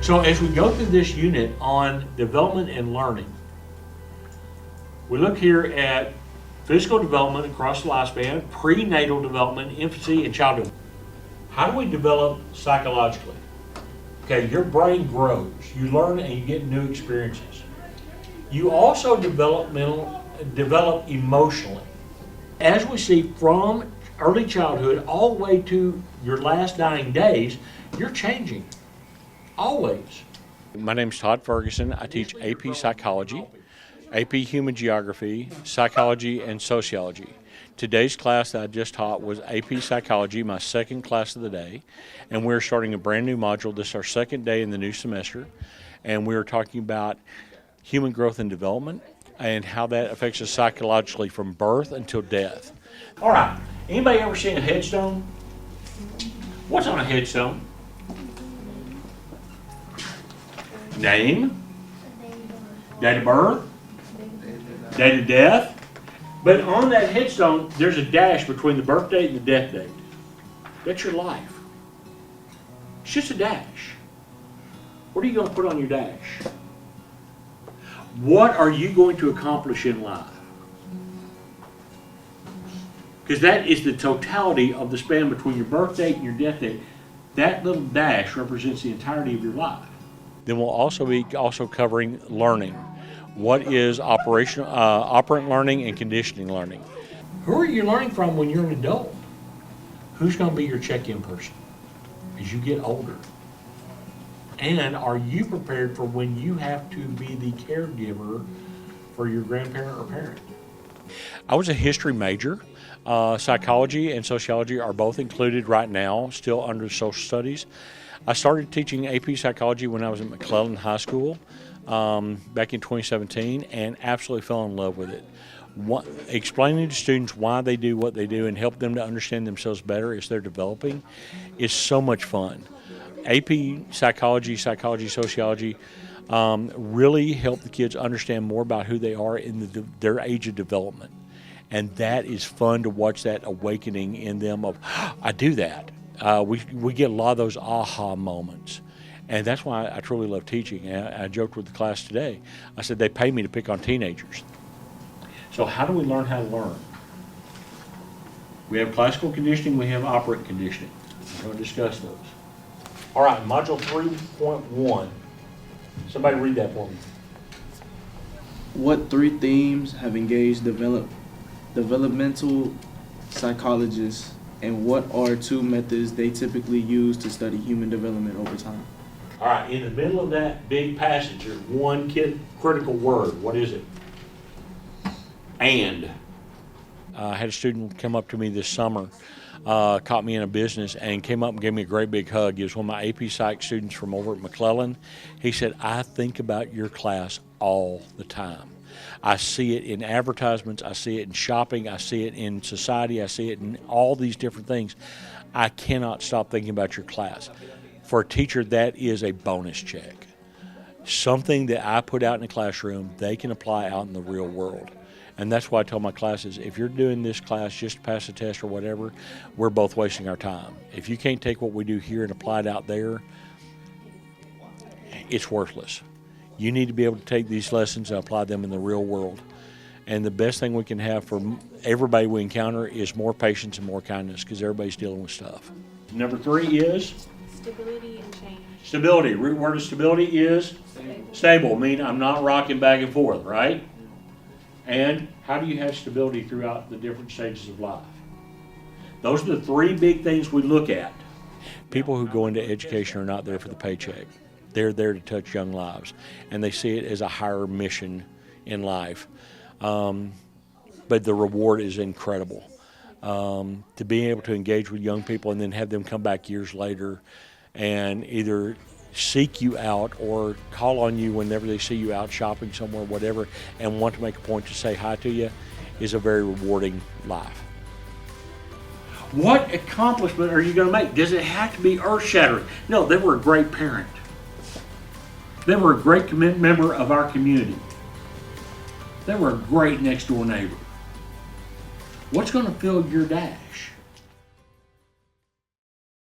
So as we go through this unit on development and learning, we look here at physical development across the lifespan, prenatal development, infancy, and childhood. How do we develop psychologically? Okay, your brain grows, you learn and you get new experiences. You also develop emotionally. As we see from early childhood all the way to your last dying days, you're changing, always. My name is Todd Ferguson. I teach AP Psychology, AP Human Geography, Psychology, and Sociology. Today's class that I just taught was AP Psychology, my second class of the day, and we're starting a brand new module. This is our second day in the new semester, and we're talking about human growth and development and how that affects us psychologically from birth until death. All right, anybody ever seen a headstone? What's on a headstone? Name, date of birth, date of death. But on that headstone, there's a dash between the birth date and the death date. That's your life. It's just a dash. What are you going to put on your dash? What are you going to accomplish in life? Because that is the totality of the span between your birth date and your death date. That little dash represents the entirety of your life. Then we'll also be covering learning. What is operant learning and conditioning learning? Who are you learning from when you're an adult? Who's going to be your check-in person as you get older? And are you prepared for when you have to be the caregiver for your grandparent or parent? I was a history major. Psychology and sociology are both included right now, still under social studies. I started teaching AP Psychology when I was at McClellan High School back in 2017 and absolutely fell in love with it. Explaining to students why they do what they do and help them to understand themselves better as they're developing is so much fun. AP Psychology, Sociology really help the kids understand more about who they are in their age of development. And that is fun to watch that awakening in them of, I do that. We get a lot of those aha moments. And that's why I truly love teaching. And I joked with the class today. I said they pay me to pick on teenagers. So how do we learn how to learn? We have classical conditioning, we have operant conditioning. We're going to discuss those. All right, module 3.1. Somebody read that for me. What three themes have engaged developmental psychologists, and what are two methods they typically use to study human development over time? All right, in the middle of that big passage, there's one critical word. What is it? And. I had a student come up to me this summer, caught me in a business, and came up and gave me a great big hug. He was one of my AP Psych students from over at McClellan. He said, I think about your class all the time. I see it in advertisements, I see it in shopping, I see it in society, I see it in all these different things. I cannot stop thinking about your class. For a teacher, that is a bonus check. Something that I put out in the classroom, they can apply out in the real world. And that's why I tell my classes, if you're doing this class just to pass a test or whatever, we're both wasting our time. If you can't take what we do here and apply it out there, it's worthless. You need to be able to take these lessons and apply them in the real world. And the best thing we can have for everybody we encounter is more patience and more kindness, because everybody's dealing with stuff. Number 3 is? Stability and change. Stability. Root word of stability is? Stable. Mean I'm not rocking back and forth, right? And how do you have stability throughout the different stages of life? Those are the 3 big things we look at. People who go into education are not there for the paycheck. They're there to touch young lives, and they see it as a higher mission in life. But the reward is incredible. To be able to engage with young people and then have them come back years later and either seek you out or call on you whenever they see you out shopping somewhere, whatever, and want to make a point to say hi to you is a very rewarding life. What accomplishment are you going to make? Does it have to be earth-shattering? No, they were a great parent. They were a great member of our community. They were a great next-door neighbor. What's going to fill your dash?